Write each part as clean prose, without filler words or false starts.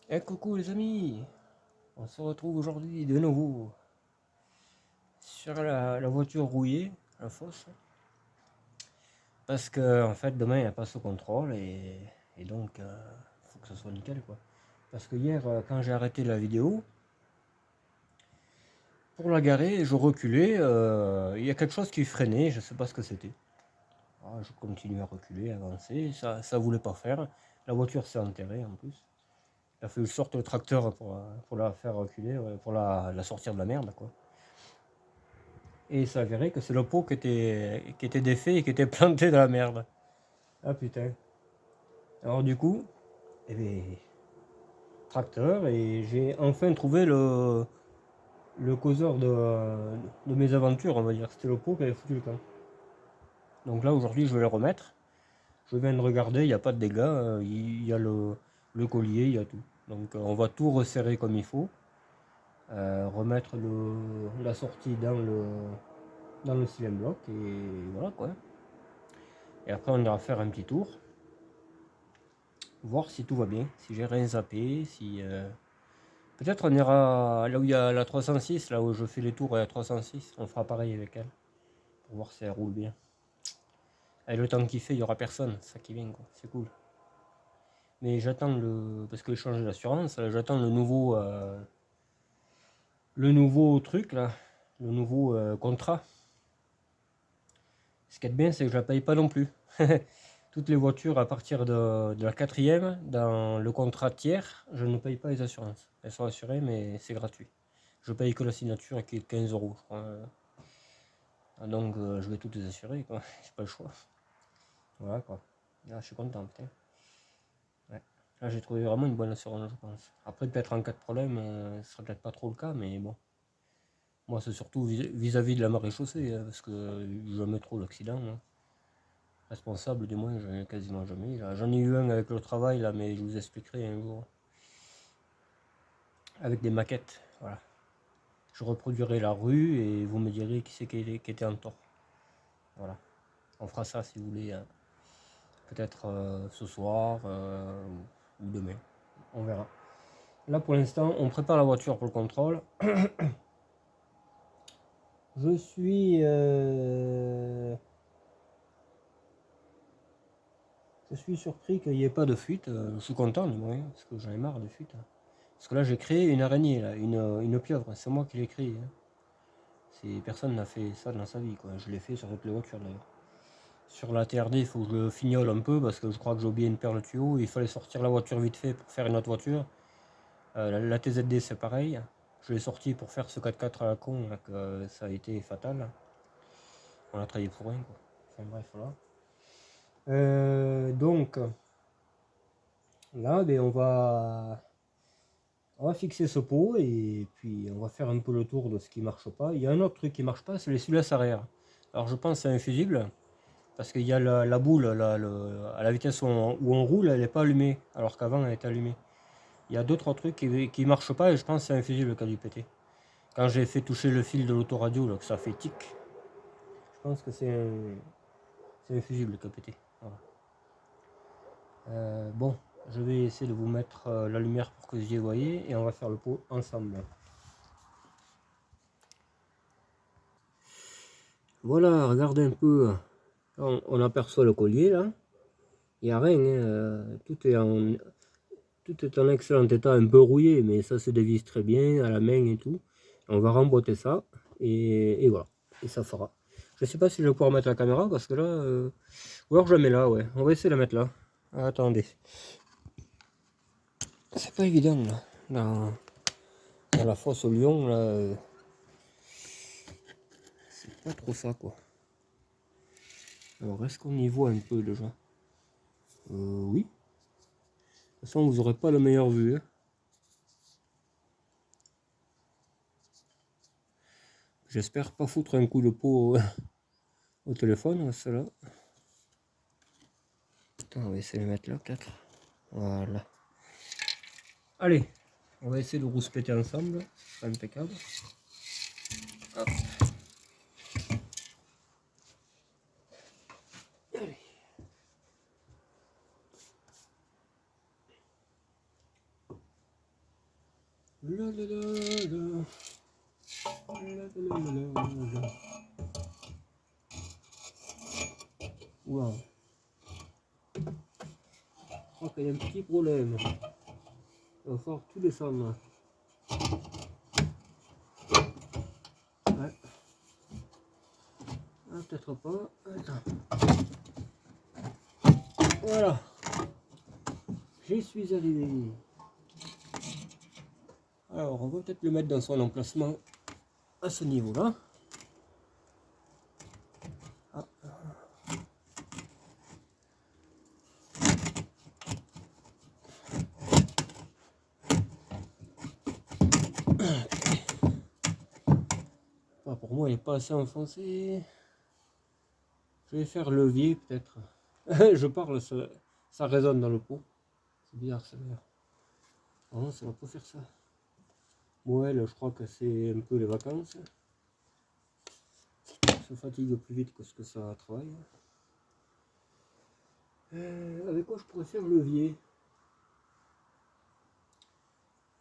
Eh coucou les amis, on se retrouve aujourd'hui de nouveau sur la voiture rouillée, la fosse, parce que en fait demain elle passe au contrôle et donc faut que ce soit nickel quoi. Parce que hier quand j'ai arrêté la vidéo, pour la garer, je reculais, il y a quelque chose qui freinait, je sais pas ce que c'était. Ah, je continue à reculer, à avancer, ça voulait pas faire. La voiture s'est enterrée en plus. Il a fallu que je sorte le tracteur pour la faire reculer, ouais, pour la sortir de la merde quoi. Et il s'avérait que c'est le pot qui était défait et qui était planté dans la merde. Ah putain. Alors du coup, eh bien, tracteur, et j'ai enfin trouvé le causeur de mes aventures, on va dire. C'était le pot qui avait foutu le camp. Donc là, aujourd'hui, je vais le remettre. Je viens de regarder, il n'y a pas de dégâts. Il y a le collier, il y a tout. Donc on va tout resserrer comme il faut. Remettre la sortie dans le cylindre bloc, et voilà quoi. Et après, on ira faire un petit tour. Voir si tout va bien, si j'ai rien zappé, si... Peut-être on ira là où il y a la 306, là où je fais les tours à la 306, on fera pareil avec elle, pour voir si elle roule bien. Et le temps qu'il fait, il n'y aura personne, c'est ça qui vient, quoi, c'est cool. Mais j'attends parce que j'ai changé d'assurance, j'attends le nouveau truc, là, le nouveau contrat. Ce qui est bien, c'est que je la paye pas non plus. Toutes les voitures à partir de la quatrième, dans le contrat tiers, je ne paye pas les assurances. Elles sont assurées, mais c'est gratuit. Je paye que la signature qui est 15 euros, je crois. Ah, donc je vais toutes les assurer, quoi. J'ai pas le choix. Voilà, quoi. Là, je suis content, putain. Ouais. Là, j'ai trouvé vraiment une bonne assurance, je pense. Après, peut-être en cas de problème, ce sera peut-être pas trop le cas, mais bon. Moi, c'est surtout vis-à-vis de la marée chaussée, hein, parce que jamais trop d'accidents, hein. Responsable, du moins, j'en ai quasiment jamais. J'en ai eu un avec le travail, là, mais je vous expliquerai un jour. Avec des maquettes, voilà. Je reproduirai la rue et vous me direz qui c'est qui était en tort. Voilà. On fera ça si vous voulez, hein. Peut-être ce soir ou demain. On verra. Là, pour l'instant, on prépare la voiture pour le contrôle. Je suis... Je suis surpris qu'il n'y ait pas de fuite. Je suis content, du moins, parce que j'en ai marre de fuite, hein. Parce que là, j'ai créé une araignée, là, une pieuvre. C'est moi qui l'ai créée, hein. Personne n'a fait ça dans sa vie, quoi. Je l'ai fait sur toutes les voitures, d'ailleurs. Sur la TRD, il faut que je le fignole un peu, parce que je crois que j'ai oublié une paire de tuyaux. Il fallait sortir la voiture vite fait pour faire une autre voiture. La TZD, c'est pareil. Je l'ai sorti pour faire ce 4x4 à la con, là, que ça a été fatal. On a travaillé pour rien, quoi. Enfin bref, voilà. Donc, là, ben, on va fixer ce pot et puis on va faire un peu le tour de ce qui marche pas. Il y a un autre truc qui marche pas, c'est les soulasses arrière. Alors je pense que c'est un fusible, parce qu'il y a la boule là, à la vitesse où on roule, elle n'est pas allumée, alors qu'avant elle était allumée. Il y a deux trois trucs qui marchent pas et je pense que c'est un fusible qui a dû péter. Quand j'ai fait toucher le fil de l'autoradio, là, que ça fait tic, je pense que c'est un fusible qui a pété. Voilà. Bon, je vais essayer de vous mettre la lumière pour que vous y voyez et on va faire le pot ensemble. Voilà, regardez un peu. On aperçoit le collier là. Il n'y a rien, hein. Tout est en excellent état, un peu rouillé, mais ça se dévisse très bien à la main et tout. On va remboîter ça et voilà. Et ça fera. Je sais pas si je vais pouvoir mettre la caméra parce que là. Ou alors je la mets là, ouais. On va essayer de la mettre là. Attendez. C'est pas évident là. Dans la fosse au lion là. C'est pas trop ça quoi. Alors est-ce qu'on y voit un peu déjà? Oui. De toute façon, vous n'aurez pas la meilleure vue, hein. J'espère pas foutre un coup de peau au téléphone, celle-là. Attends, on va essayer de le mettre là, peut-être. Voilà. Allez, on va essayer de rouspéter ensemble. C'est impeccable. Hop. Allez. La, la, la, la. La, la, la, la, la. Wow. Je crois qu'il y a un petit problème. Il va falloir tout descendre. Ouais. Ah, peut-être pas. Attends. Voilà. J'y suis arrivé. Alors, on va peut-être le mettre dans son emplacement à ce niveau-là. Ah. Ah, pour moi, il n'est pas assez enfoncé. Je vais faire levier, peut-être. Je parle, ça résonne dans le pot. C'est bizarre, ça d'ailleurs. Non, ça va pas faire ça. Noël, je crois que c'est un peu les vacances. Ça fatigue plus vite que ce que ça travaille. Avec quoi je pourrais faire levier?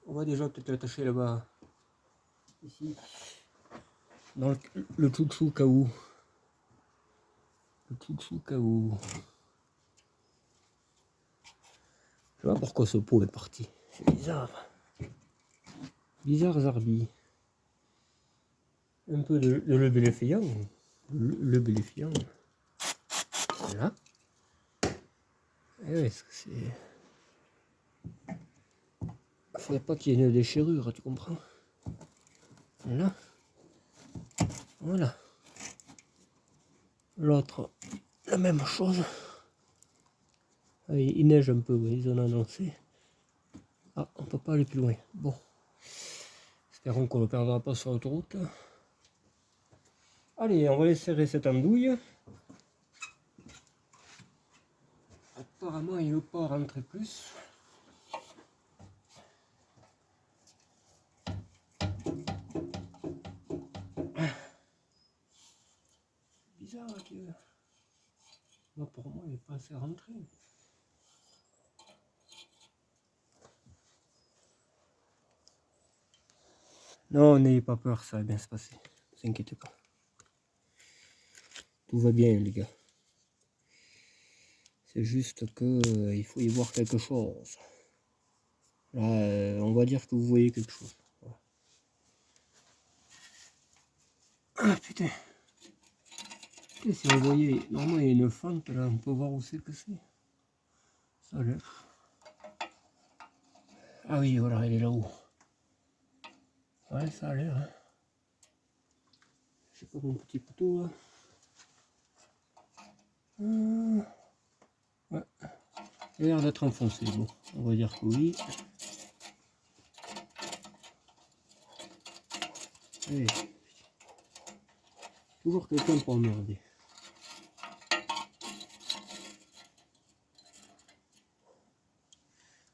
On va déjà peut-être l'attacher là-bas. Ici. Dans le chouchou kaou. Le chouchou kaou. Je sais pas pourquoi ce pot est parti. C'est bizarre. Bizarre Zarbi. Un peu de le béléfiant. Le béléfiant. Voilà. Et ouais, c'est... Faudrait pas qu'il y ait une déchirure, tu comprends? Voilà. Voilà. L'autre, la même chose. Ah, il neige un peu, oui, ils ont annoncé. Ah, on peut pas aller plus loin. Bon. Espérons qu'on ne le perdra pas sur l'autoroute. Allez, on va laisser serrer cette andouille. Apparemment, il ne veut pas rentrer plus. Bizarre que... Moi, pour moi, il n'est pas assez rentré. Non, n'ayez pas peur, ça va bien se passer. Ne vous inquiétez pas. Tout va bien, les gars. C'est juste que il faut y voir quelque chose. Là, on va dire que vous voyez quelque chose. Voilà. Ah putain. Et si on voyait, normalement il y a une fente là, on peut voir où c'est que c'est. Ça a l'air. Ah oui, voilà, elle est là-haut. Ouais, ça a l'air. Hein. Je sais pas mon petit couteau là. Ouais. Il a l'air d'être enfoncé. Bon, on va dire que oui. Allez. Toujours quelqu'un pour emmerder.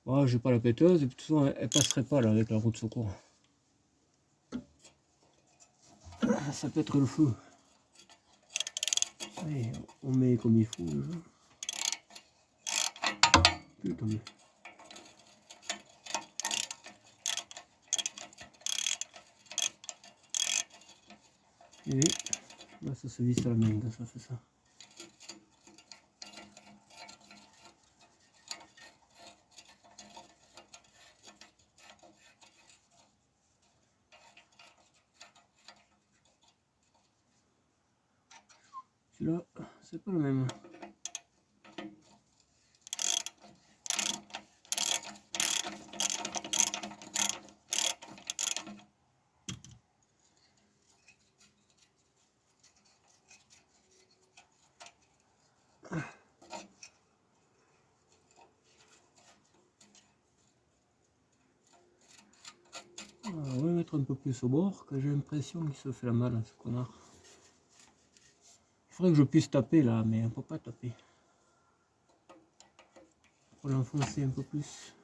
Oh, j'ai pas la péteuse, et de toute façon elle passerait pas là avec la roue de secours. Ça peut être le feu. Allez, on met comme il faut déjà. Putain. Et là ça se visse à la main, ça fait ça. Celui-là, c'est pas le même. On va mettre un peu plus au bord, que j'ai l'impression qu'il se fait la malle, ce connard. Il faudrait que je puisse taper là, mais on peut pas taper. Faut l'enfoncer un peu plus.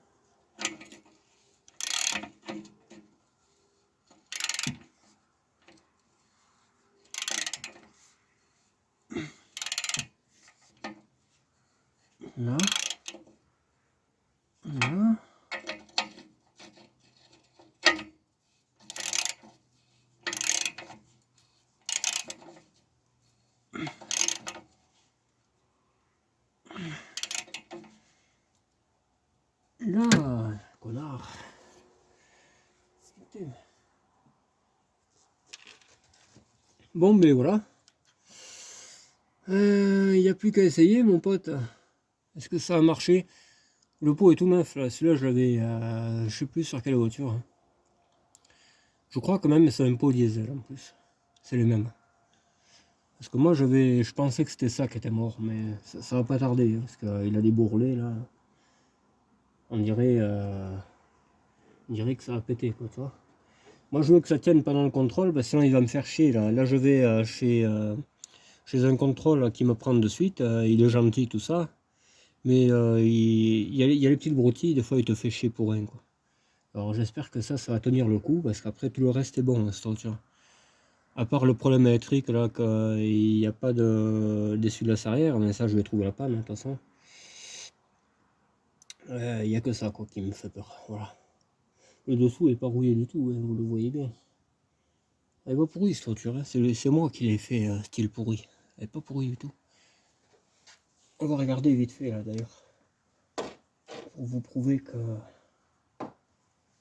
Là. Là. Là, connard. Putain. Bon, ben voilà. Il n'y a plus qu'à essayer, mon pote. Est-ce que ça a marché? Le pot est tout neuf, là. Celui-là, je l'avais, je sais plus sur quelle voiture. Je crois quand même que c'est un pot diesel, en plus. C'est les mêmes. Parce que moi, je pensais que c'était ça qui était mort, mais ça va pas tarder, parce qu'il a des bourrelets, là. On dirait que ça va péter, quoi, tu vois. Moi, je veux que ça tienne pendant le contrôle, parce que sinon, il va me faire chier, là. Là, je vais chez un contrôle qui me prend de suite. Il est gentil, tout ça. Mais il y a les petites broutilles, des fois, il te fait chier pour rien, quoi. Alors, j'espère que ça va tenir le coup, parce qu'après, tout le reste est bon, cette voiture. À part le problème électrique, là, qu'il n'y a pas d'essuie-glace arrière, mais ça, je vais trouver la panne, de toute façon. Il n'y a que ça, quoi, qui me fait peur. Voilà. Le dessous est pas rouillé du tout, hein, vous le voyez bien. Elle est pas pourrie, cette voiture, hein. C'est moi qui l'ai fait style pourri. Elle est pas pourrie du tout. On va regarder vite fait, là, d'ailleurs. Pour vous prouver que...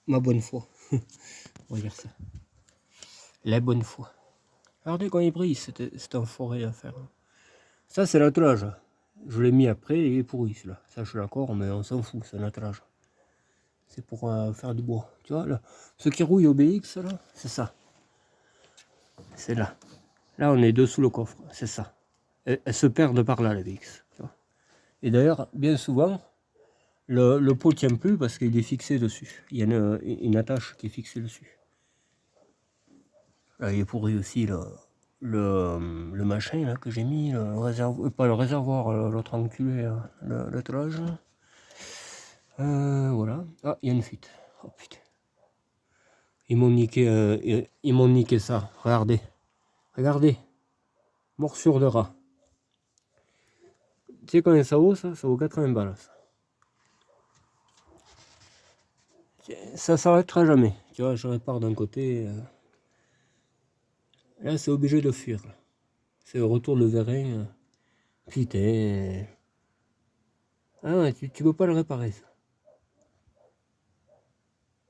ma bonne foi. On va dire ça. La bonne foi. Regardez quand il brille, c'est un forêt à faire. Ça, c'est l'attelage. Je l'ai mis après et il est pourri, celui-là. Ça, je suis d'accord, mais on s'en fout, c'est un attelage. C'est pour faire du bois. Tu vois, là, ce qui rouille au BX, là, c'est ça. C'est là. Là, on est dessous le coffre, c'est ça. Elle se perd par là, la BX. Tu vois. Et d'ailleurs, bien souvent, le pot ne tient plus parce qu'il est fixé dessus. Il y a une attache qui est fixée dessus. Là, il est pourri aussi, le machin là, que j'ai mis, le réservoir, pas le réservoir, l'autre enculé, l'attelage. Voilà. Ah, il y a une fuite. Oh putain. Ils m'ont niqué ça. Regardez. Regardez. Morsure de rat. Tu sais combien ça vaut, ça? Ça vaut 80 balles. Ça s'arrêtera jamais. Tu vois, je répare d'un côté. Là, c'est obligé de fuir. C'est le retour de vérin. Putain. Ah ouais, tu peux pas le réparer, ça.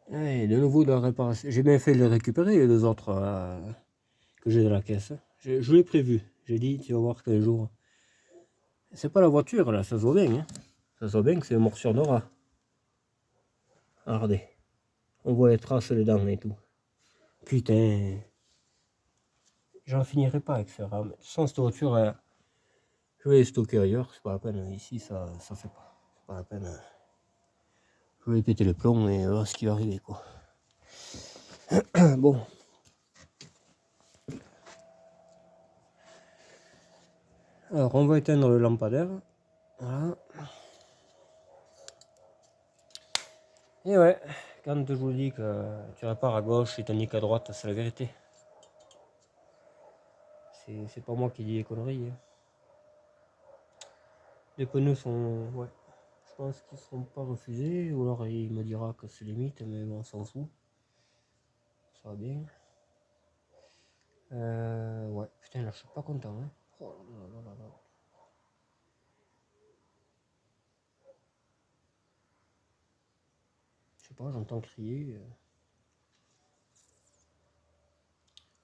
Ouais, de nouveau de la réparation. J'ai bien fait de les récupérer, les deux autres que j'ai dans la caisse. Je l'ai prévu. J'ai dit, tu vas voir qu'un jour. C'est pas la voiture, là, ça se voit bien. Hein. Ça se voit bien que c'est une morsure de rat. Regardez. On voit les traces dedans et tout. Putain. J'en finirai pas avec ça. De toute façon, cette voiture, je vais les stocker ailleurs. C'est pas la peine. Ici, ça fait pas. C'est pas la peine. Je vais péter les plombs et voir ce qui va arriver, quoi. Bon. Alors, on va éteindre le lampadaire. Voilà. Et ouais, quand je vous dis que tu répares à gauche et tu niques à droite, c'est la vérité. C'est pas moi qui dis les conneries. Hein. Les pneus sont... Ouais. Je pense qu'ils seront pas refusés, ou alors il me dira que c'est limite, mais bon, on s'en fout. Ça va bien. Ouais, putain, là, je suis pas content. Hein. Oh là là là là. Je sais pas, j'entends crier.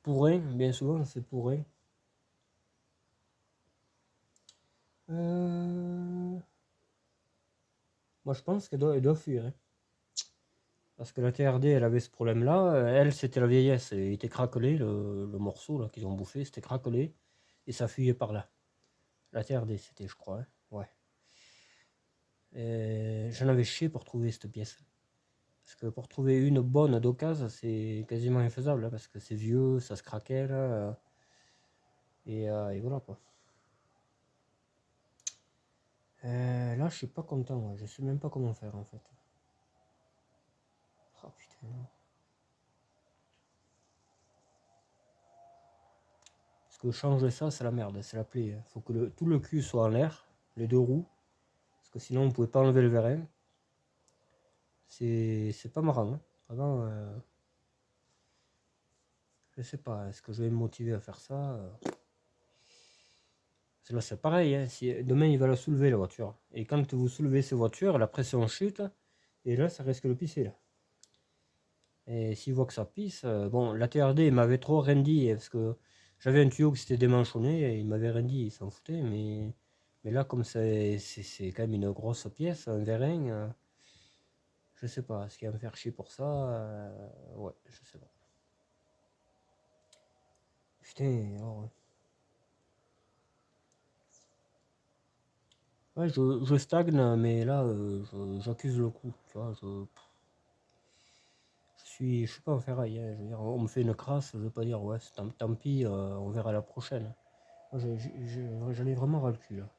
Pour rien, bien souvent, c'est pour rien. Moi, je pense qu'elle doit fuir. Hein. Parce que la TRD, elle avait ce problème-là. Elle, c'était la vieillesse. Il était craquelé, le morceau là qu'ils ont bouffé, c'était craquelé. Et ça fuyait par là. La TRD, c'était, je crois. Hein. Ouais. J'en avais chié pour trouver cette pièce. Parce que pour trouver une bonne d'occasion, c'est quasiment infaisable. Hein, parce que c'est vieux, ça se craquait là. Et voilà quoi. Là, je suis pas content. Ouais. Je sais même pas comment faire en fait. Oh putain. Parce que changer ça, c'est la merde, c'est la plaie. Faut que tout le cul soit en l'air, les deux roues. Parce que sinon, on pouvait pas enlever le vérin. C'est pas marrant. Hein. Vraiment, je sais pas, est-ce que je vais me motiver à faire ça Là, c'est pareil. Hein. Si, demain, il va la soulever, la voiture. Et quand vous soulevez ces voitures, la pression chute. Et là, ça risque de pisser, là. Et s'il voit que ça pisse, bon, la TRD m'avait trop rien dit, parce que j'avais un tuyau qui s'était démanchonné, et il m'avait rien dit, il s'en foutait, mais là, comme c'est quand même une grosse pièce, un vérin, je sais pas, ce qu'il va me faire chier pour ça, ouais, je sais pas. Putain, alors, ouais, je stagne, mais là, j'accuse le coup, tu vois, je suis pas en ferraille, hein, je veux dire, on me fait une crasse, je veux pas dire, ouais, tant pis, on verra la prochaine. Moi, j'en ai vraiment ras le cul, là.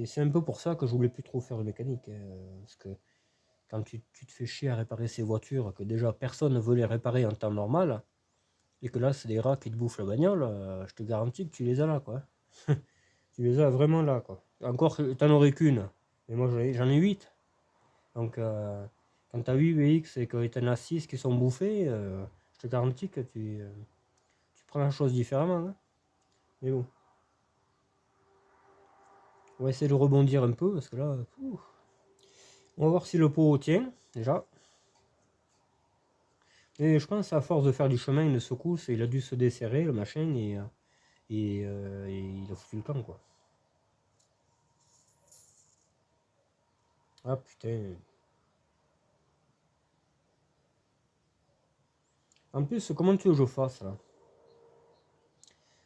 C'est un peu pour ça que je voulais plus trop faire de mécanique, parce que quand tu te fais chier à réparer ces voitures, que déjà personne ne veut les réparer en temps normal, et que là c'est des rats qui te bouffent la bagnole, je te garantis que tu les as là, quoi. Tu les as vraiment là, quoi. Encore, t'en aurais qu'une, mais moi j'en ai 8. Donc quand t'as 8 VX et que t'en as 6 qui sont bouffés, je te garantis que tu prends la chose différemment, hein. Mais bon, on va essayer de rebondir un peu, parce que là, on va voir si le pot tient, déjà. Et je pense à force de faire du chemin, une secousse, il a dû se desserrer, le machin, et il a foutu le camp, quoi. Ah putain. En plus, comment tu veux que je fasse, là?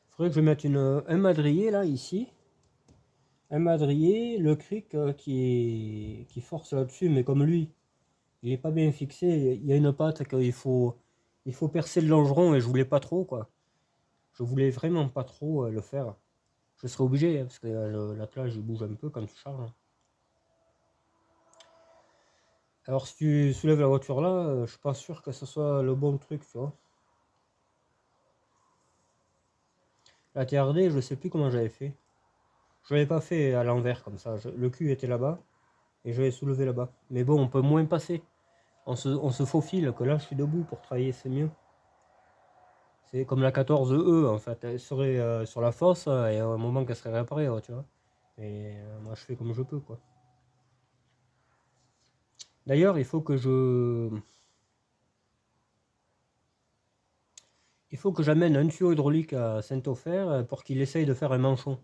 Faudrait que je mette un madrier, là, ici. Un madrier, le cric qui force là-dessus, mais comme lui, il est pas bien fixé, il y a une patte il faut percer le longeron, et je voulais pas trop, quoi. Je voulais vraiment pas trop le faire. Je serais obligé, hein, parce que l'attelage il bouge un peu quand tu charges. Alors si tu soulèves la voiture là, je suis pas sûr que ce soit le bon truc, tu vois. La TRD, je sais plus comment j'avais fait. Je l'avais pas fait à l'envers comme ça. Le cul était là-bas et je l'ai soulevé là-bas. Mais bon, on peut moins passer. On se faufile, que là je suis debout pour travailler, c'est mieux. C'est comme la 14E en fait. Elle serait sur la fosse et à un moment qu'elle serait réparée, ouais, tu vois. Et moi je fais comme je peux, quoi. D'ailleurs, il faut que j'amène un tuyau hydraulique à Saint-Ofer pour qu'il essaye de faire un manchon.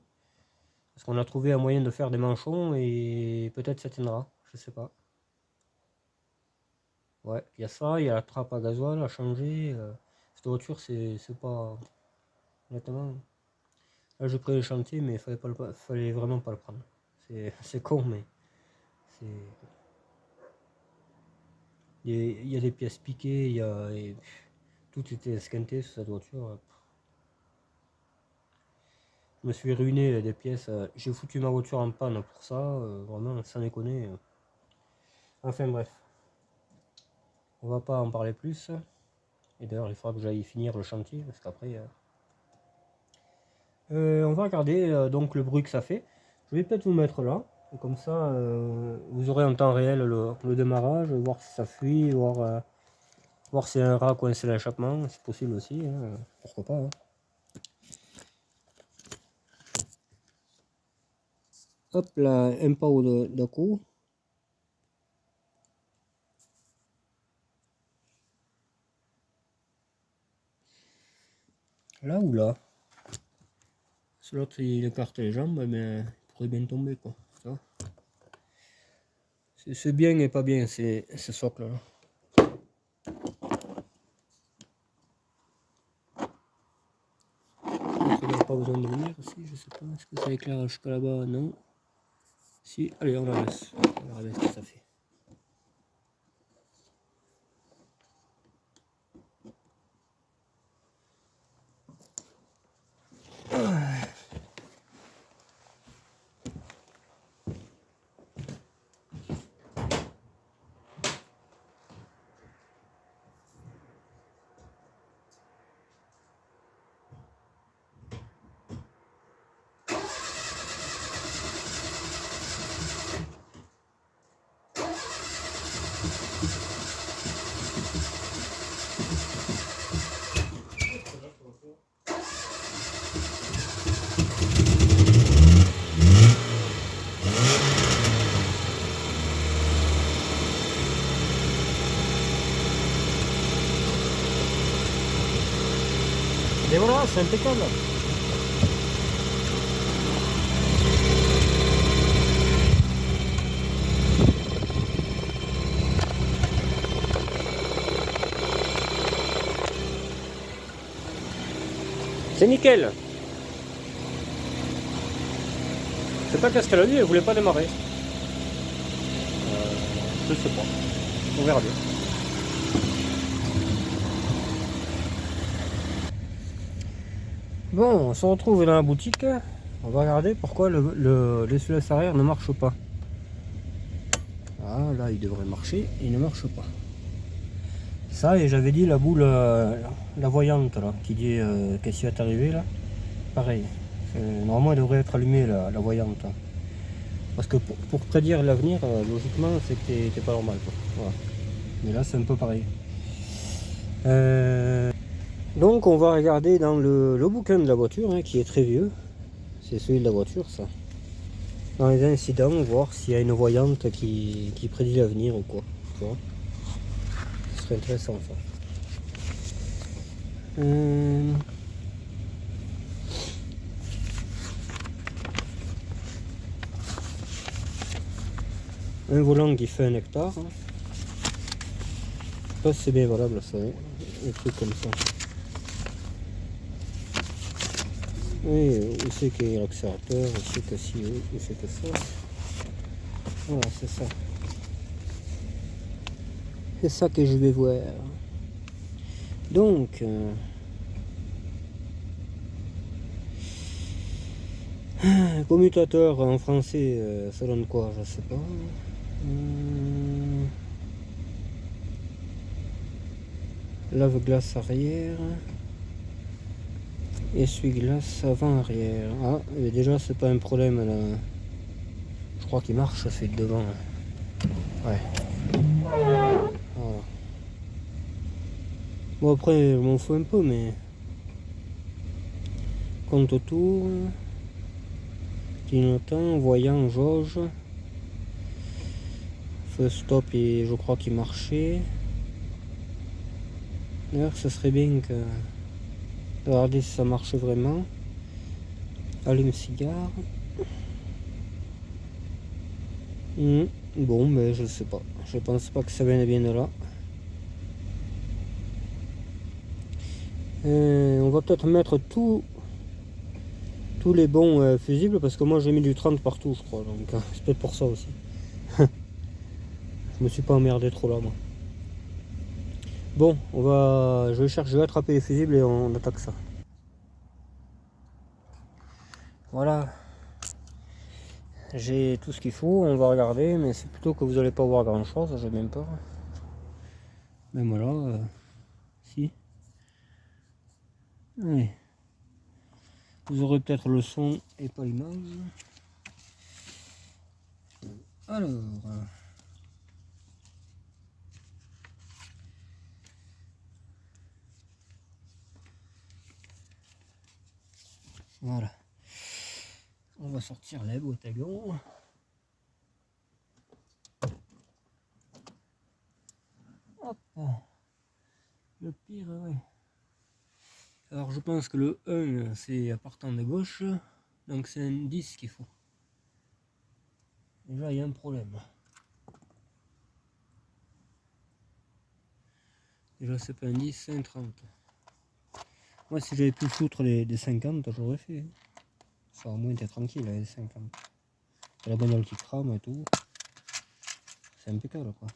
Parce qu'on a trouvé un moyen de faire des manchons et peut-être ça tiendra, je sais pas. Ouais, il y a ça, il y a la trappe à gasoil à changer. Cette voiture, c'est pas. Honnêtement. Là, j'ai pris le chantier, mais fallait vraiment pas le prendre. C'est con, mais c'est. Il y a des pièces piquées, tout était esquinté sur cette voiture. Je me suis ruiné des pièces. J'ai foutu ma voiture en panne pour ça, vraiment, sans déconner. Enfin bref, on va pas en parler plus. Et d'ailleurs, il faudra que j'aille finir le chantier, parce qu'après, on va regarder donc le bruit que ça fait. Je vais peut-être vous mettre là, et comme ça vous aurez en temps réel le démarrage, voir si ça fuit, voir si un rat coincé l'échappement, c'est possible aussi, hein, pourquoi pas, hein. Hop là, un pas de coup. Là ou là? Ce l'autre il écarte les jambes, mais il pourrait bien tomber, quoi. C'est bien et pas bien, ce socle là. Il n'y a pas besoin de lumière aussi, je sais pas, est-ce que ça éclaire jusqu'à là-bas? Non. Si, allez, on la laisse. On verra bien ce que ça fait. Et voilà, c'est impeccable. C'est nickel. Je sais pas qu'est-ce qu'elle a dit, elle voulait pas démarrer. Je sais pas. On verra bien. Bon, on se retrouve dans la boutique. On va regarder pourquoi l'essuie-glace arrière ne marche pas. Ah, là, il devrait marcher. Il ne marche pas. Ça, et j'avais dit la boule, la voyante, là, qui dit qu'est-ce qui va t'arriver, là. Pareil. Normalement, elle devrait être allumée, la voyante. Parce que pour prédire l'avenir, logiquement, c'est que t'es pas normal, quoi. Voilà. Mais là, c'est un peu pareil. Donc, on va regarder dans le bouquin de la voiture, hein, qui est très vieux. C'est celui de la voiture, ça. Dans les incidents, voir s'il y a une voyante qui prédit l'avenir ou quoi. Tu vois, ce serait intéressant, ça. Un volant qui fait 1 hectare. Hein. Je sais pas si c'est bien valable, ça. Hein. Un truc comme ça. Oui, où c'est qu'il y a l'accélérateur, où c'est que si, où c'est que ça. Voilà, c'est ça. C'est ça que je vais voir. Donc, commutateur en français, ça donne quoi? Je sais pas. Lave-glace arrière. Essuie-glace avant-arrière. Ah, et déjà, c'est pas un problème là. Je crois qu'il marche, c'est de devant. Ouais. Voilà. Bon, après, je m'en fous un peu, mais. Compte tour. Clignotant, voyant, jauge. Feu stop, et je crois qu'il marchait. D'ailleurs, ça serait bien que. Regardez si ça marche vraiment. Allume-cigare. Bon, mais je sais pas. Je pense pas que ça vienne bien de là. On va peut-être mettre tous les bons fusibles parce que moi j'ai mis du 30 partout, je crois. Donc c'est peut-être pour ça aussi. Je me suis pas emmerdé trop là, moi. Bon, je vais attraper les fusibles et on attaque ça. Voilà. J'ai tout ce qu'il faut, on va regarder, mais c'est plutôt que vous n'allez pas voir grand chose, j'ai bien peur. Mais voilà, si. Oui. Vous aurez peut-être le son et pas l'image. Alors. Voilà. On va sortir les bouteillons. Hop. Le pire, ouais. Alors je pense que le 1 c'est partant de gauche, donc c'est un 10 qu'il faut. Déjà il y a un problème. Déjà c'est pas un 10, c'est un 30. Moi si j'avais pu foutre des 50, j'aurais fait. Ça au moins t'es tranquille avec les 50. Et la bagnole qui crame et tout. C'est impeccable quoi.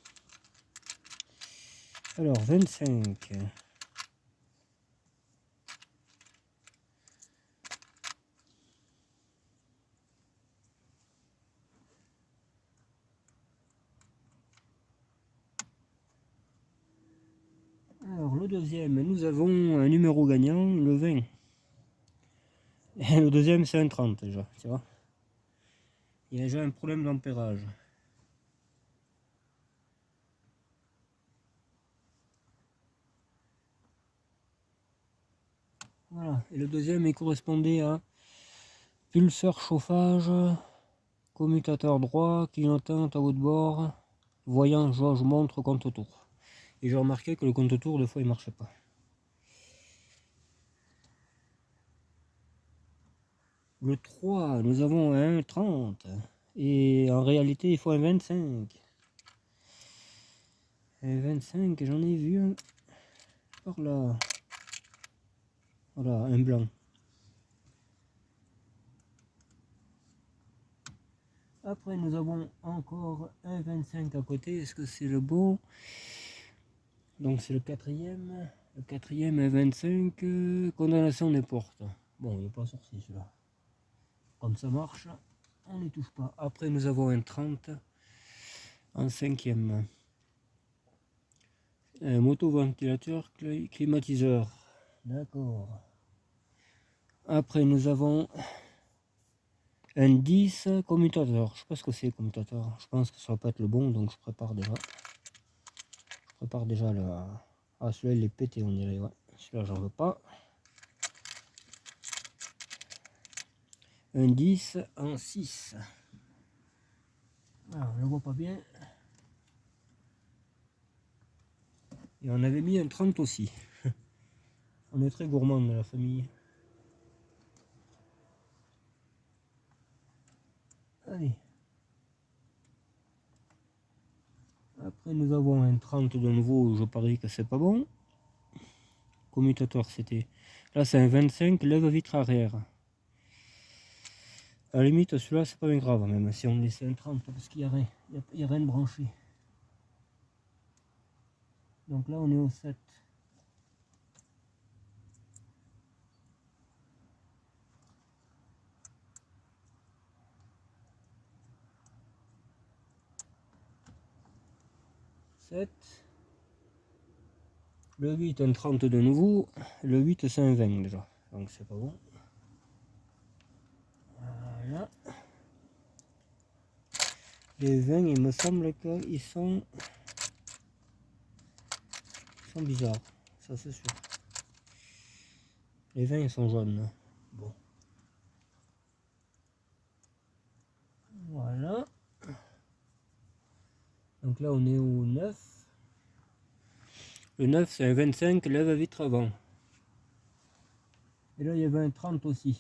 Alors 25. Alors le deuxième, nous avons un numéro gagnant, le 20. Et le deuxième c'est un 30 déjà, tu vois. Il y a déjà un problème d'ampérage. Voilà, et le deuxième il correspondait à pulseur chauffage, commutateur droit, clignotant, tableau de bord, voyant, jauge, montre, compte tour. Et j'ai remarqué que le compte tour, des fois, il marchait pas. Le 3, nous avons un 30. Et en réalité, il faut un 25. Un 25, j'en ai vu un par là. Voilà, un blanc. Après, nous avons encore un 25 à côté. Est-ce que c'est le bon? Donc, c'est le quatrième. Le quatrième, un 25. Condamnation des portes. Bon, il n'est pas sorti celui-là. Comme ça marche, on n'y touche pas. Après, nous avons un 30 en cinquième. Un motoventilateur climatiseur. D'accord. Après, nous avons un 10 commutateur. Je sais pas ce que c'est commutateur. Je pense que ça va pas être le bon, donc je prépare déjà. Je prépare déjà le. Ah, celui-là il est pété, on dirait. Ouais. Celui-là, j'en veux pas. Un 10 en 6. Ah, on ne le voit pas bien. Et on avait mis un 30 aussi. On est très gourmand de la famille. Allez. Après, nous avons un 30 de nouveau. Je parie que c'est pas bon. Commutateur, c'était. Là, c'est un 25 lève-vitre arrière. À la limite, celui-là, c'est pas bien grave, même si on laissait un 30, parce qu'il n'y a rien de branché. Donc là, on est au 7. Le 8, un 30 de nouveau. Le 8, c'est un 20 déjà. Donc c'est pas bon. Voilà. Les 20, il me semble qu'ils sont bizarres. Ça, c'est sûr. Les 20, ils sont jaunes. Bon. Voilà. Donc là, on est au 9. Le 9, c'est un 25 lève-vitre avant. Et là, il y avait un 30 aussi.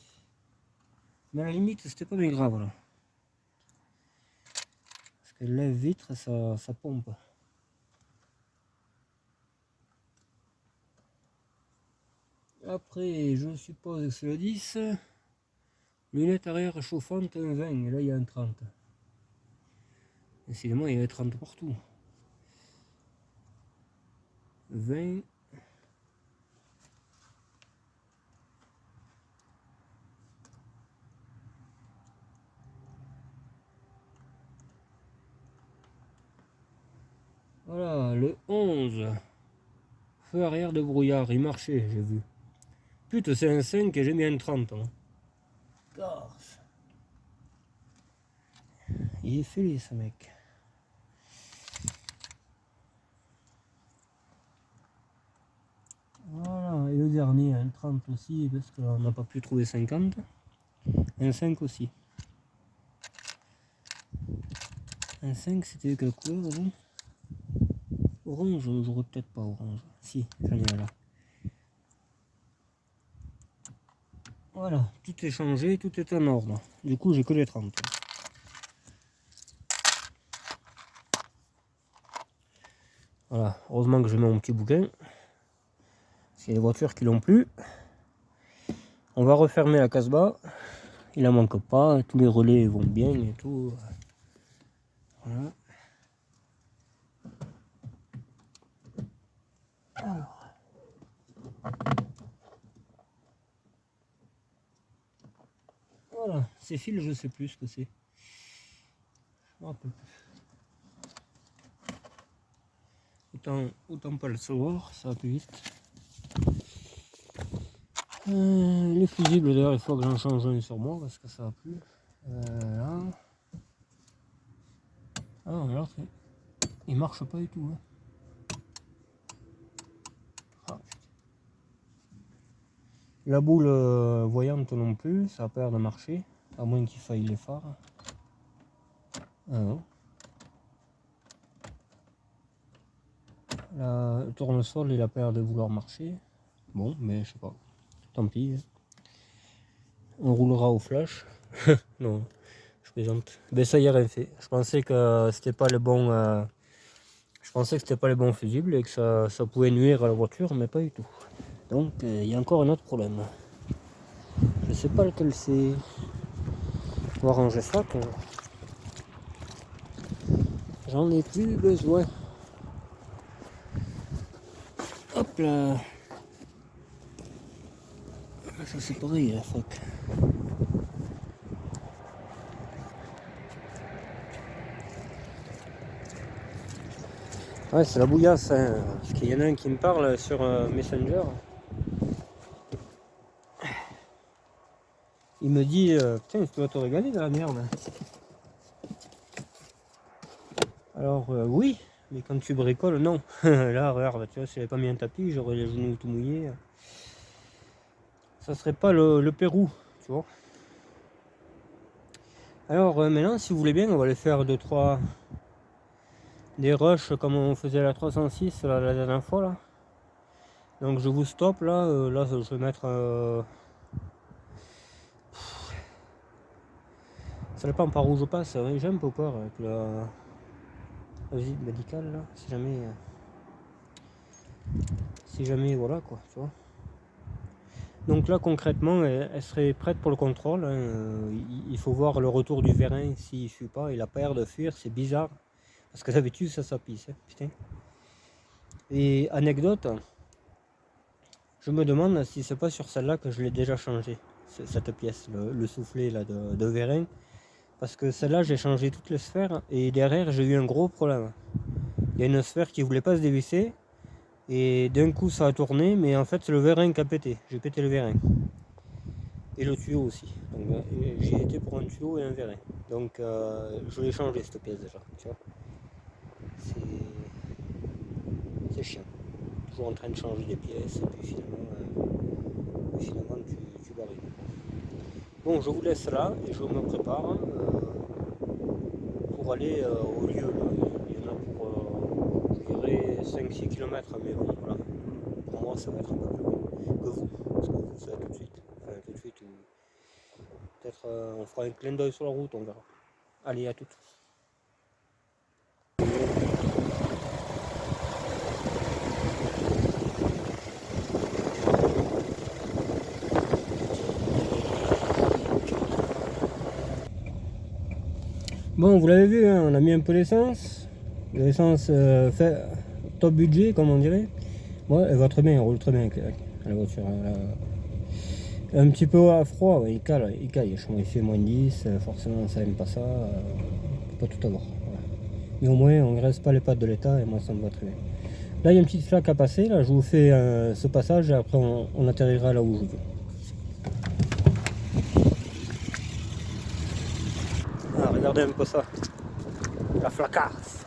Mais à la limite, c'était pas bien grave là. Parce que lève-vitre, ça pompe. Après, je suppose que c'est le 10. Lunettes arrière chauffantes, un 20. Et là, il y a un 30. Décidément, il y avait 30 partout. 20. Voilà, le 11. Feu arrière de brouillard, il marchait, j'ai vu. Putain, c'est un 5 et j'ai mis un 30. Hein. Corse. Il est fêlé, ce mec. Voilà, et le dernier, un 30 aussi, parce qu'on n'a pas pu trouver 50. Un 5 aussi. Un 5, c'était quelle couleur déjà? Orange, j'aurais peut-être pas orange. Si, j'en ai un là. Voilà, tout est changé, tout est en ordre. Du coup, j'ai que les 30. Voilà, heureusement que je mets mon petit bouquin. C'est les voitures qui l'ont plus. On va refermer la casse-bas. Il en manque pas, tous les relais vont bien et tout. Voilà. Alors. Voilà, ces fils, je sais plus ce que c'est. Je me rappelle plus. Autant pas le savoir, ça va plus vite. Les fusibles d'ailleurs, il faut que j'en change un sur moi parce que ça va plus. Là. Ah non, alors il marche pas du tout. Hein. Ah, la boule voyante non plus, ça a peur de marcher, à moins qu'il faille les phares. Ah non. Le tournesol, il a peur de vouloir marcher. Bon, mais je sais pas. Tant pis. on roulera au flash. Non, je plaisante. Ben ça y a rien fait. Je pensais que c'était pas le bon. Je pensais que c'était pas les bons fusibles et que ça pouvait nuire à la voiture, mais pas du tout. Donc il y a encore un autre problème. Je sais pas lequel c'est. On va ranger ça que j'en ai plus besoin. Hop là. Ça c'est pareil la fac. Ouais, c'est la bouillasse, hein, parce qu'il y en a un qui me parle sur Messenger. Il me dit putain, tu dois te régaler de la merde. Alors oui, mais quand tu bricoles, non. Là, regarde, tu vois, si j'avais pas mis un tapis, j'aurais les genoux tout mouillés. Ça serait pas le Pérou, tu vois. Alors maintenant, si vous voulez bien, on va aller faire 2-3 des rushs comme on faisait la 306 la dernière fois là. Donc je vous stoppe là, là je vais mettre ça dépend par où je passe, ouais, j'ai un peu peur avec la visite médicale là, si jamais voilà quoi, tu vois. Donc là concrètement elle serait prête pour le contrôle, hein. Il faut voir le retour du vérin s'il fuit pas, il a pas l'air de fuir, c'est bizarre. Parce que d'habitude ça pisse, hein, putain. Et anecdote, je me demande si c'est pas sur celle-là que je l'ai déjà changé, cette pièce, le soufflet là de vérin. Parce que celle-là j'ai changé toutes les sphères et derrière j'ai eu un gros problème. Il y a une sphère qui voulait pas se dévisser et d'un coup ça a tourné, mais en fait c'est le vérin qui a pété. J'ai pété le vérin. Et le tuyau aussi. Donc j'ai été pour un tuyau et un vérin. Donc je l'ai changé cette pièce déjà. Tu vois, c'est chiant. Toujours en train de changer des pièces et puis finalement tu barres. Bon, je vous laisse là et je me prépare pour aller au lieu. Là. Il y en a pour, je dirais, 5-6 km, mais bon, voilà. Pour moi, ça va être un peu plus loin que vous, parce que vous, ça va tout de suite. Enfin, tout de suite, ou peut-être on fera un clin d'œil sur la route, on verra. Allez, à toutes. Bon, vous l'avez vu, hein, on a mis un peu d'essence. L'essence fait top budget, comme on dirait. Ouais, elle va très bien, elle roule très bien avec la voiture. Un petit peu à froid, ouais, il cale. Il fait moins 10, forcément ça aime pas ça. On peut pas tout avoir. Voilà. Mais au moins on ne reste pas les pattes de l'état et moi ça me va très bien. Là il y a une petite flaque à passer, là je vous fais ce passage et après on atterrira là où je veux. Ah, regardez un peu ça. La flacasse.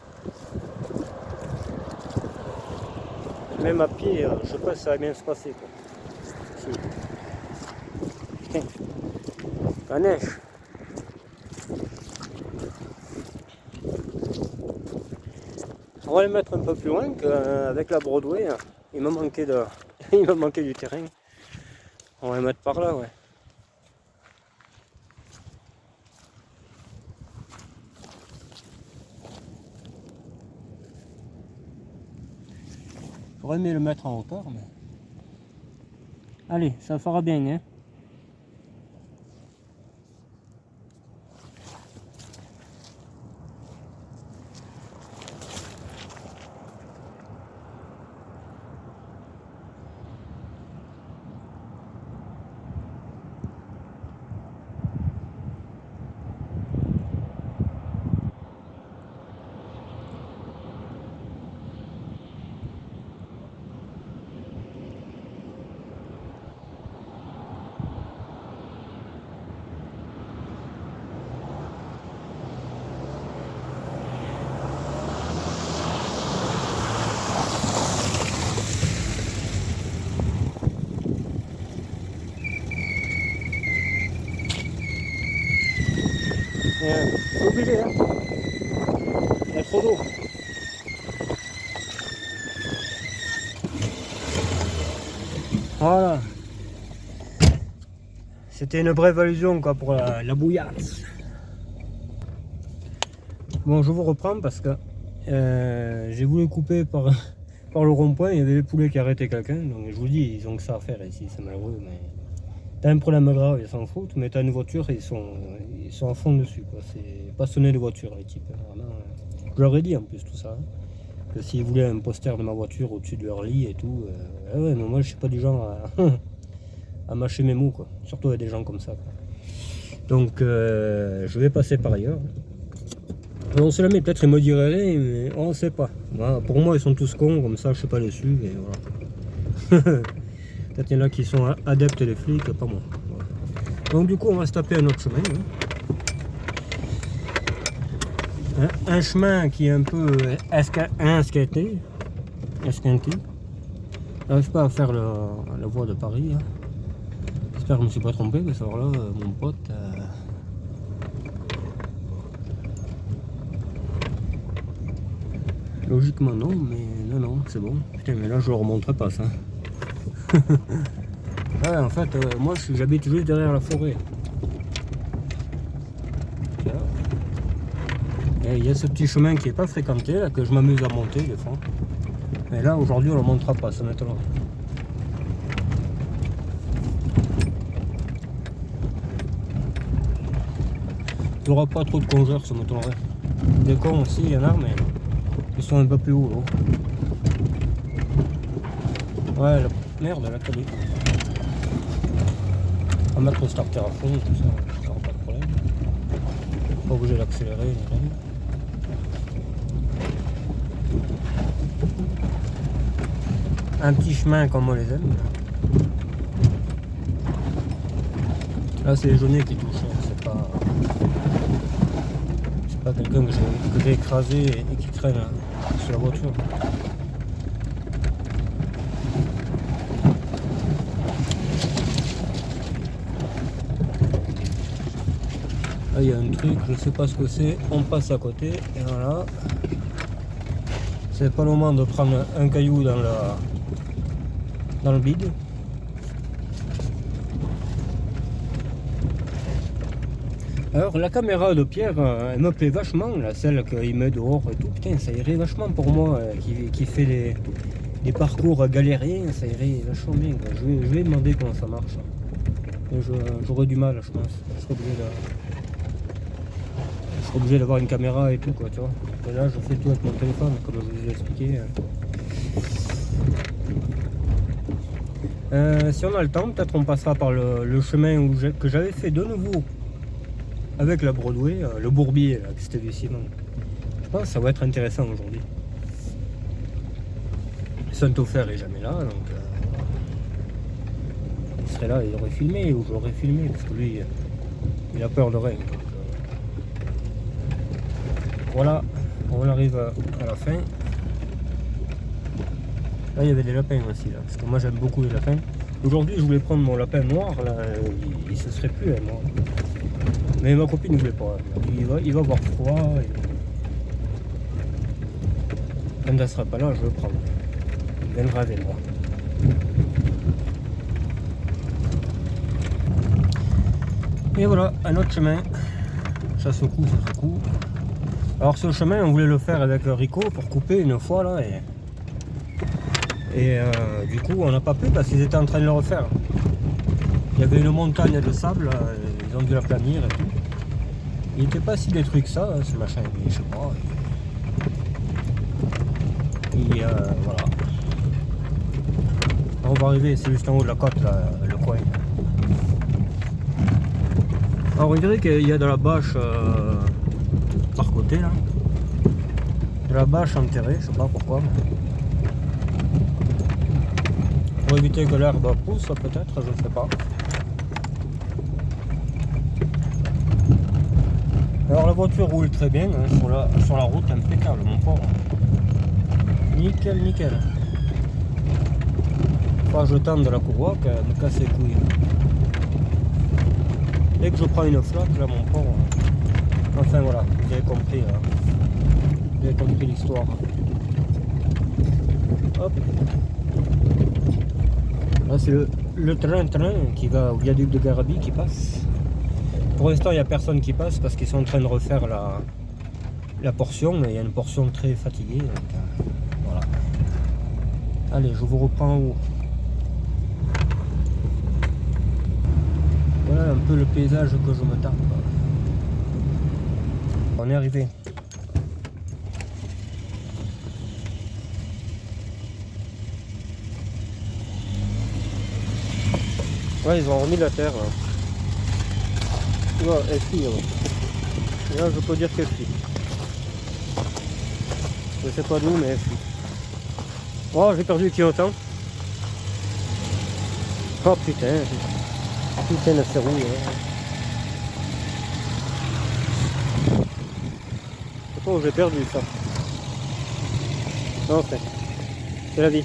Même à pied, je pense que ça va bien se passer quoi. Si. Putain. La neige. On va les mettre un peu plus loin qu'avec la Broadway. Il m'a manqué il m'a manqué du terrain. On va les mettre par là, ouais. J'aurais aimé le mettre en hauteur, mais... Allez, ça fera bien, hein. C'est obligé, hein. Il y a trop d'eau. Voilà. C'était une brève allusion quoi, pour la bouillasse. Bon, je vous reprends parce que j'ai voulu couper par le rond-point. Il y avait les poulets qui arrêtaient quelqu'un. Donc je vous dis, ils ont que ça à faire ici, c'est malheureux. Mais t'as un problème grave, ils s'en foutent. Mais t'as une voiture, ils sont à fond dessus. C'est passionné de voiture, les types. Vraiment, je leur ai dit en plus tout ça. Que s'ils voulaient un poster de ma voiture au-dessus de leur lit et tout. Ouais, mais moi je suis pas du genre à mâcher mes mots, quoi. Surtout avec des gens comme ça, quoi. Donc je vais passer par ailleurs. On se la met, peut-être ils me diraient rien, mais on ne sait pas. Voilà, pour moi ils sont tous cons, comme ça je suis pas déçu, et voilà. Peut-être il y en a qui sont adeptes des flics, pas moi. Voilà. Donc du coup on va se taper un autre chemin. Hein. Un chemin qui est un peu esquinté. J'arrive pas à faire la voie de Paris. Hein. J'espère que je me suis pas trompé, parce que alors là, mon pote... Logiquement non, mais non, c'est bon. Putain, mais là je le remonterai pas ça. Ouais, en fait, moi j'habite juste derrière la forêt. Et il y a ce petit chemin qui est pas fréquenté, là, que je m'amuse à monter des fois. Mais là, aujourd'hui, on le montera pas, ça m'étonnerait. Il n'y aura pas trop de congeurs, ça m'étonnerait. Des cons aussi, il y en a, mais ils sont un peu plus hauts. Là. Ouais, la merde, la cabine. On va mettre le starter à fond, tout ça, ça n'aura pas de problème. Pas obligé d'accélérer, ni rien. Un petit chemin comme on les aime. Là, c'est les jaunets qui touchent, c'est pas quelqu'un que j'ai écrasé et qui traîne sur la voiture. Là, il y a un truc, je sais pas ce que c'est, on passe à côté, et voilà. C'est pas le moment de prendre un caillou dans le bide. Alors la caméra de Pierre, elle me plaît vachement, là, celle qu'il met dehors et tout. Putain, ça irait vachement pour moi qui fait les parcours galériens, ça irait vachement bien. Quoi. Je vais demander comment ça marche. J'aurais du mal, je pense. Je serais obligé d'avoir une caméra et tout, quoi, tu vois. Et là, je fais tout avec mon téléphone, comme je vous ai expliqué. Si on a le temps, peut-être on passera par le chemin que j'avais fait de nouveau avec la Broadway, le bourbier là, que c'était du ciment. Je pense que ça va être intéressant aujourd'hui. Saint-Ofer est jamais là, donc il serait là, il aurait filmé, ou j'aurais filmé, parce que lui, il a peur de rien. Donc, voilà, on arrive à la fin. Là, il y avait des lapins aussi, là, parce que moi j'aime beaucoup les lapins. Aujourd'hui, je voulais prendre mon lapin noir, là, il se serait plus à moi. Mais ma copine ne voulait pas. Il va avoir froid. Quand elle ne sera pas là, je vais le prendre. Il viendra avec moi. Et voilà, un autre chemin. Ça secoue. Alors ce chemin, on voulait le faire avec Rico pour couper une fois là. Et du coup, on n'a pas pu parce qu'ils étaient en train de le refaire. Il y avait une montagne de sable, ils ont dû la planir et tout. Il n'était pas si détruit que ça, ce machin, je sais pas. Et voilà. On va arriver, c'est juste en haut de la côte, là, le coin. Alors on dirait qu'il y a de la bâche par côté là. De la bâche enterrée, je sais pas pourquoi. Pour éviter que l'herbe pousse peut-être, je ne sais pas. Alors la voiture roule très bien hein, sur la route, impeccable mon pauvre. Nickel. Pas je tente de la courroie qu'elle me casse les couilles. Dès que je prends une flaque là mon pauvre. Enfin voilà, vous avez compris là. Vous avez compris l'histoire. Hop. Là c'est le le train qui va au viaduc de Garabi qui passe. Pour l'instant, il n'y a personne qui passe parce qu'ils sont en train de refaire la portion, mais il y a une portion très fatiguée. Donc, voilà. Allez, je vous reprends en haut. Voilà un peu le paysage que je me tape. On est arrivé. Ouais, ils ont remis la terre. Tu vois, elle fuit. Là, je peux dire qu'elle fuit. Je sais pas d'où, mais elle fuit. Oh, j'ai perdu le clignotant. Oh putain. Putain, la serrouille. Je sais pas où j'ai perdu ça. Non, c'est la vie.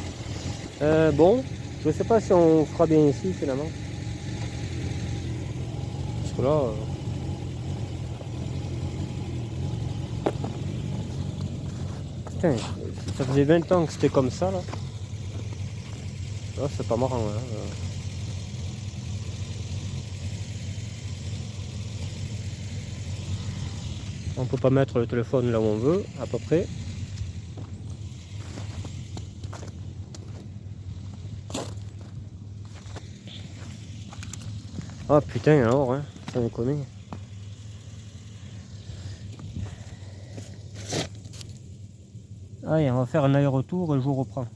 Bon, je sais pas si on fera bien ici finalement. Parce que là. Putain, ça faisait 20 ans que c'était comme ça là. Là, c'est pas marrant. Hein. On peut pas mettre le téléphone là où on veut, à peu près. Ah putain alors, hein, ça me connaît. Allez, on va faire un aller-retour et je vous reprends.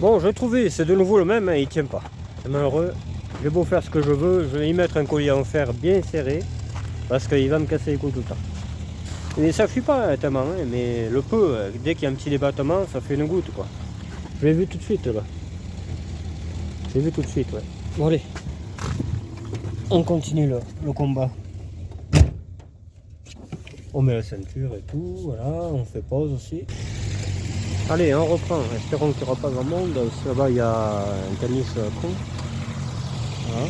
Bon, j'ai trouvé, c'est de nouveau le même, hein, il tient pas. C'est malheureux. J'ai beau faire ce que je veux, je vais y mettre un collier en fer bien serré, parce qu'il va me casser les couilles tout le temps. Et ça fuit pas tellement, hein, mais le peu, dès qu'il y a un petit débattement, ça fait une goutte quoi. Je l'ai vu tout de suite là. J'ai vu tout de suite, ouais. Bon allez, on continue le combat. On met la ceinture et tout, voilà, on fait pause aussi. Allez, on reprend, espérons qu'il n'y aura pas grand monde. Là-bas, il y a un tennis con. Voilà.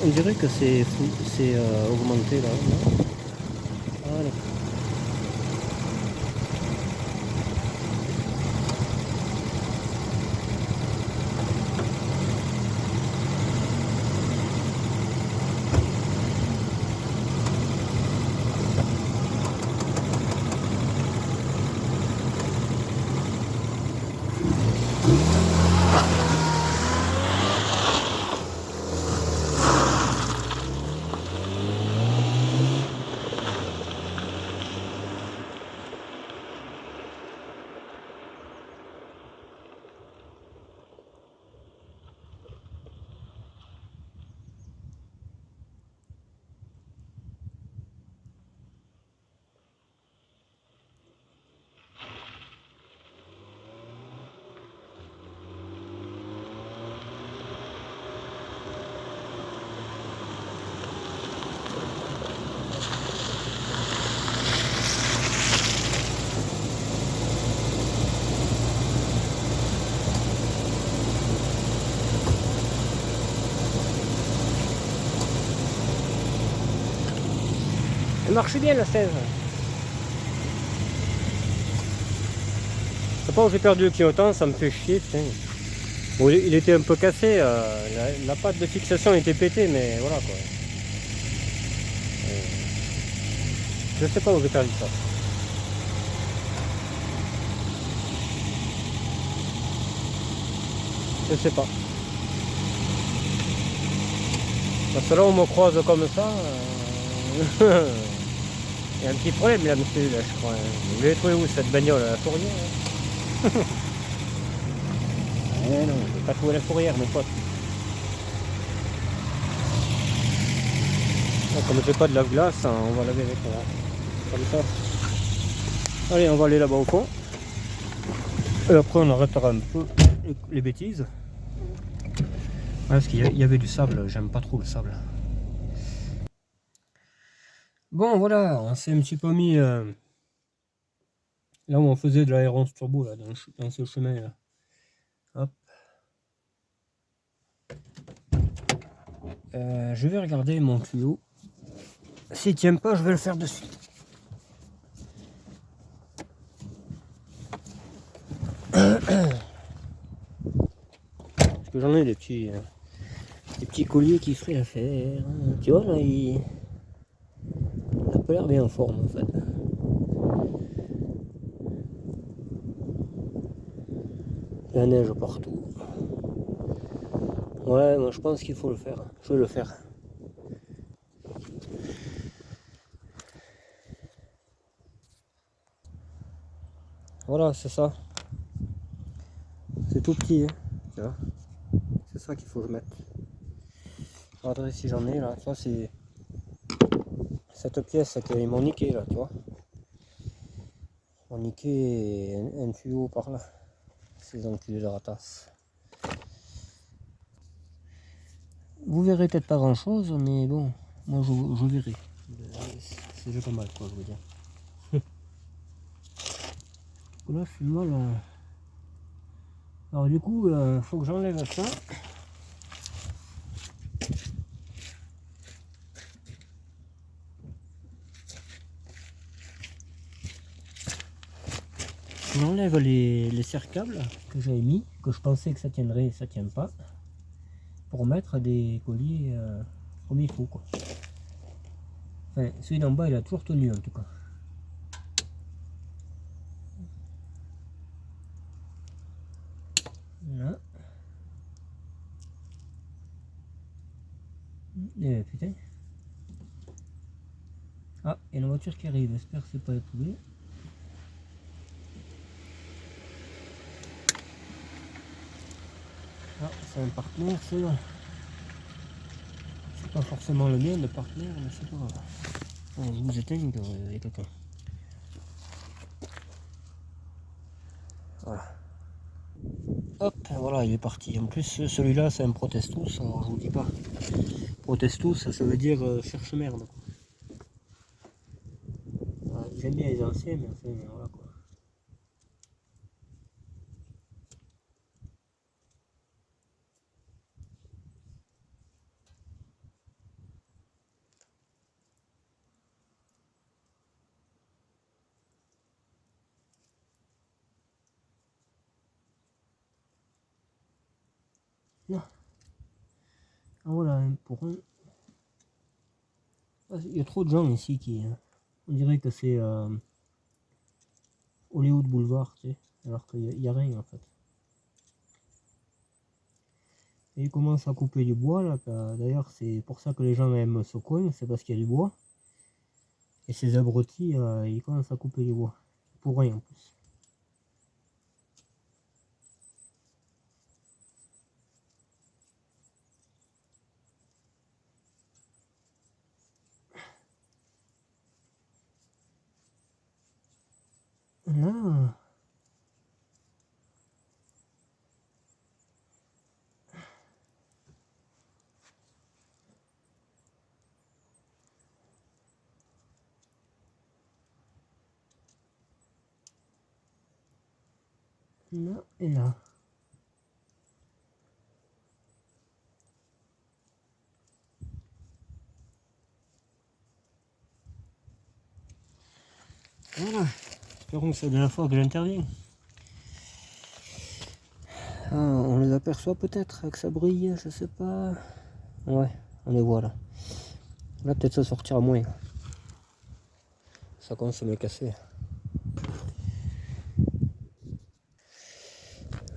On dirait que c'est augmenté là. Allez. Elle marche bien la 16. Je sais pas où j'ai perdu le clignotant, ça me fait chier, putain. Bon, il était un peu cassé, la patte de fixation était pétée, mais voilà quoi. Je sais pas où j'ai perdu ça. Je sais pas. Parce que là on me croise comme ça. Il y a un petit problème là monsieur là je crois. Vous l'avez trouvé où cette bagnole à la fourrière Eh non, je vais pas trouver la fourrière mes potes. Bon, comme j'ai pas de lave-glace, hein, on va laver avec là. Comme ça. Allez, on va aller là-bas au fond. Et après on arrêtera un peu les bêtises. Parce qu'il y avait du sable, j'aime pas trop le sable. Bon voilà, on s'est un petit peu mis là où on faisait de l'aérance turbo là, dans ce chemin là. Hop. Je vais regarder mon tuyau. S'il tient pas, je vais le faire dessus. Parce que j'en ai des petits colliers qui feraient l'affaire. Tu vois là, il a pas l'air bien en forme en fait. La neige partout. Ouais, moi je pense qu'il faut le faire. Je vais le faire. Voilà, c'est ça. C'est tout petit, hein. Tu vois. C'est ça qu'il faut que je mette. Regardez si j'en ai là. Ça c'est cette pièce qu'ils m'ont niqué là, tu vois. Ils m'ont niqué un tuyau par là. Ces enculés de ratas. Vous verrez peut-être pas grand chose, mais bon, moi je verrai. C'est déjà pas mal quoi, je veux dire. Là je suis mal. Alors du coup, faut que j'enlève ça. J'enlève les serre-câbles que j'avais mis, que je pensais que ça tiendrait et ça tient pas, pour mettre des colliers comme il faut quoi. Enfin, celui d'en bas il a toujours tenu en tout cas. Là. Et putain. Ah, il y a une voiture qui arrive, j'espère que c'est pas la poubelle. Ah, c'est un partenaire, c'est là. C'est pas forcément le mien, le partenaire, mais c'est pas grave. Allez, je vous éteins, il y a quelqu'un. Voilà. Hop, voilà, il est parti. En plus, celui-là, c'est un protestus, alors je vous dis pas. Protestus, ça veut dire cherche merde. Voilà, j'aime bien les anciens, mais enfin, voilà quoi. Non. Ah, voilà, un pour un. Ah, il y a trop de gens ici qui. On dirait que c'est Hollywood Boulevard, tu sais, alors qu'il n'y a rien en fait. Et ils commencent à couper du bois là, d'ailleurs c'est pour ça que les gens aiment ce coin, c'est parce qu'il y a du bois. Et ces abrutis, ils commencent à couper du bois. Pour rien en plus. Là, là et là. Voilà, espérons que c'est la dernière fois que j'interviens. Ah, on les aperçoit peut-être, que ça brille, je sais pas. Ouais, on les voit là. Là peut-être ça sortira moins. Ça commence à me casser.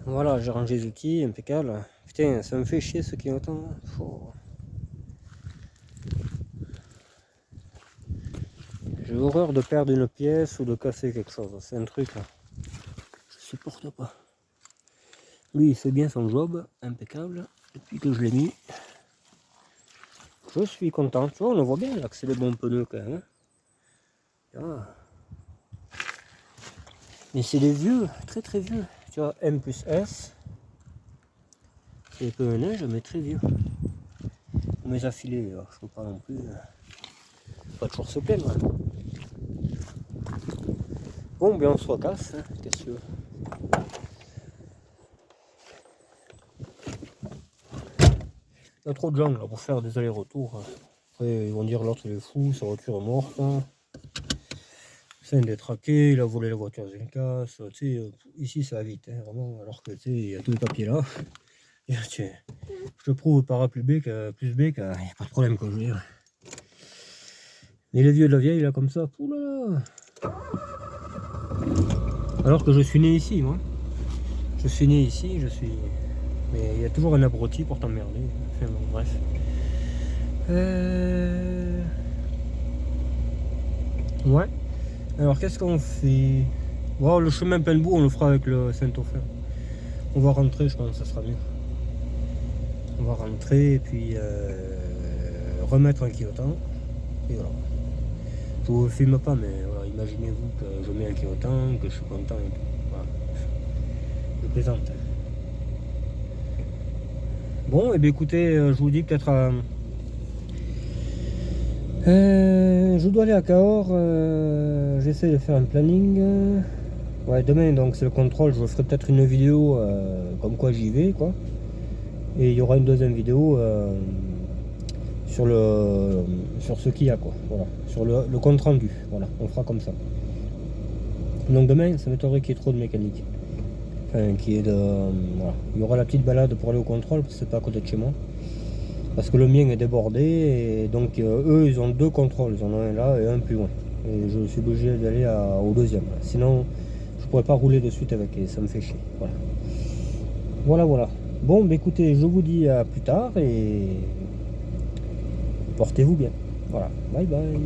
Voilà, j'ai rangé les outils, impeccable. Putain, ça me fait chier ce clignotant. J'ai horreur de perdre une pièce ou de casser quelque chose. C'est un truc là. Je supporte pas. Lui il fait bien son job, impeccable. Depuis que je l'ai mis, je suis content. Tu vois, on le voit bien là que c'est des bons pneus quand même. Ah. Mais c'est des vieux, très très vieux. Tu vois, M plus S. C'est des pneus neige, mais très vieux. Mes affilés, je peux pas non plus. Pas toujours se plaindre. Bon, ben on se recasse, hein, qu'est-ce que tu veux. Il y a trop de gens là pour faire des allers-retours. Après, ils vont dire l'autre il est fou, sa voiture est morte. C'est un détraqué, il a volé la voiture d'une casse. Tu sais, ici ça va vite, hein, vraiment. Alors que tu sais, il y a tous les papiers là. Et, tiens, je te prouve par A plus B qu'il n'y a pas de problème, quoi, je veux dire. Mais les vieux de la vieille là comme ça, oulala. Alors que je suis né ici, moi. Je suis né ici, je suis. Mais il y a toujours un abruti pour t'emmerder. Enfin bon, bref. Ouais. Alors qu'est-ce qu'on fait? Wow, le chemin Penbourg, on le fera avec le Saint-Offen. On va rentrer, je pense que ça sera mieux. On va rentrer et puis remettre un kiloton. Et voilà. Je vous filme pas, mais voilà, imaginez-vous que je mets un kiloton, que je suis content et tout. Voilà. Je plaisante. Bon, et bien écoutez, je vous dis peut-être à. Je dois aller à Cahors, j'essaie de faire un planning. Ouais, demain donc c'est le contrôle, je ferai peut-être une vidéo comme quoi j'y vais quoi. Et il y aura une deuxième vidéo sur ce qu'il y a quoi. Voilà, sur le compte rendu. Voilà, on fera comme ça. Donc demain, ça m'étonnerait qu'il y ait trop de mécanique. Enfin, qu'il y ait de. Voilà. Il y aura la petite balade pour aller au contrôle, parce que c'est pas à côté de chez moi. Parce que le mien est débordé, et donc eux ils ont deux contrôles, ils en ont un là et un plus loin. Et je suis obligé d'aller au deuxième. Sinon, je pourrais pas rouler de suite avec et ça me fait chier. Voilà. Voilà. Bon, bah écoutez, je vous dis à plus tard et portez-vous bien. Voilà. Bye bye.